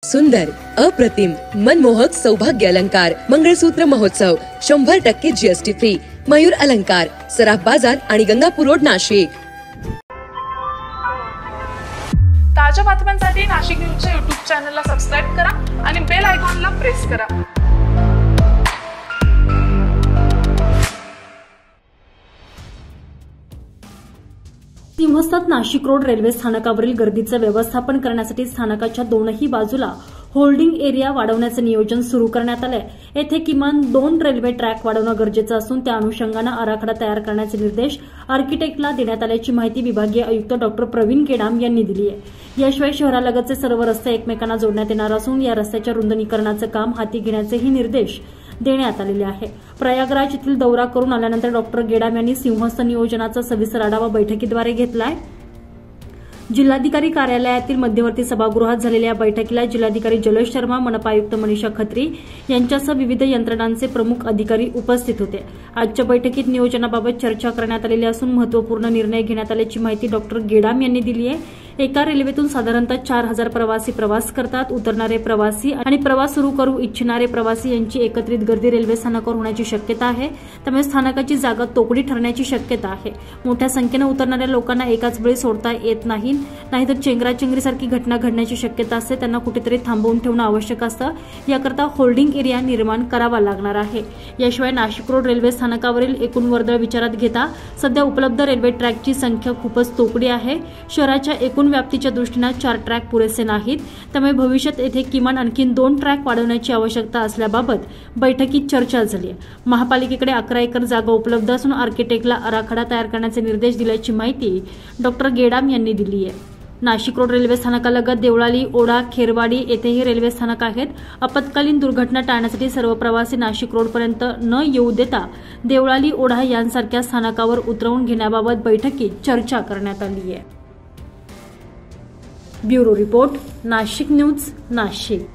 सुंदर, अप्रतिम, मनमोहक सौभाग्य अलंकार मंगळसूत्र महोत्सव 100% जीएसटी फ्री. मयूर अलंकार, सराफ बाजार आणि गंगापूर रोड, नाशिक. ताज्या बातम्यांसाठी नाशिक न्यूजच्या YouTube चॅनलला सबस्क्राइब करा आणि बेल आयकॉनला प्रेस करा. सिंहस्थात नाशिक रोड रेल्वे स्थानकावरील गर्दीचे व्यवस्थापन करण्यासाठी स्थानकाच्या दोनही बाजूला होल्डिंग एरिया वाढवण्याचे नियोजन सुरू करण्यात आले. येथे किमान 2 रेल्वे ट्रॅक वाढवणं गरजेचं असून त्या अनुषंगाने आराखडा तयार करण्याचे निर्देश आर्किटेक्टला देण्यात आल्याची माहिती विभागीय आयुक्त डॉ. प्रवीण गेडाम यांनी दिली आहे. याशिवाय शहरालगतचे सर्व रस्ते एकमेकांना जोडण्यात येणार असून या रस्त्याच्या रुंदीकरणाचे काम हाती घेण्याचेही निर्देश देण्यात आलेले आहे. प्रयागराज येथील दौरा करून आल्यानंतर डॉ. गेडाम यांनी सिंहस्थ नियोजनाचा सविस्तर आढावा बैठकीद्वारे घेतलाय. जिल्हाधिकारी कार्यालयातील मध्यवर्ती सभागृहात झालेल्या या बैठकीला जिल्हाधिकारी जलज शर्मा, मनपा आयुक्त मनीषा खत्री यांच्यासह विविध यंत्रणांचे प्रमुख अधिकारी उपस्थित होते. आजच्या बैठकीत नियोजनाबाबत चर्चा करण्यात आलेली असून महत्त्वपूर्ण निर्णय घेण्यात आल्याची माहिती डॉ. गेडाम यांनी दिली आहे. एका रेल्वेतून साधारणतः 4000 प्रवासी प्रवास करतात. उतरणारे प्रवासी आणि प्रवास सुरू करू इच्छिणारे प्रवासी यांची एकत्रित गर्दी रेल्वे स्थानकावर होण्याची शक्यता आहे. त्यामुळे स्थानकाची जागा तोकडी ठरण्याची शक्यता आहे. मोठ्या संख्येने उतरणाऱ्या लोकांना एकाच वेळी सोडता येत नाही, नाहीतर चेंगराचेंगरीसारखी घटना घडण्याची शक्यता असते. त्यांना कुठेतरी थांबवून ठेवणं आवश्यक असतं. याकरता होल्डिंग एरिया निर्माण करावा लागणार आहे. याशिवाय नाशिक रोड रेल्वे स्थानकावरील एकूण वर्दळ विचारात घेता सध्या उपलब्ध रेल्वे ट्रॅकची संख्या खूपच तोकडी आहे. शहराच्या एकूण व्याप्तीच्या दृष्टीने 4 ट्रॅक पुरेसे नाहीत. त्यामुळे भविष्यात येथे किमान आणखी 2 ट्रॅक वाढवण्याची आवश्यकता असल्याबाबत बैठकीत चर्चा झाली. महापालिकेकडे 11 एकर जागा उपलब्ध असून आर्किटेक्टला आराखडा तयार करण्याचे निर्देश दिल्याची माहिती डॉ. गेडाम यांनी दिली आहे. नाशिक रोड रेल्वे स्थानकालगत देवळाली, ओढा, खेरवाडी येथेही रेल्वे स्थानक आहेत. आपत्कालीन दुर्घटना टाळण्यासाठी सर्व प्रवासी नाशिक रोडपर्यंत न येऊ देता देवळाली, ओढा यांसारख्या स्थानकावर उतरवून घेण्याबाबत बैठकीत चर्चा करण्यात आली आहे. Bureau report, Nashik news, Nashik.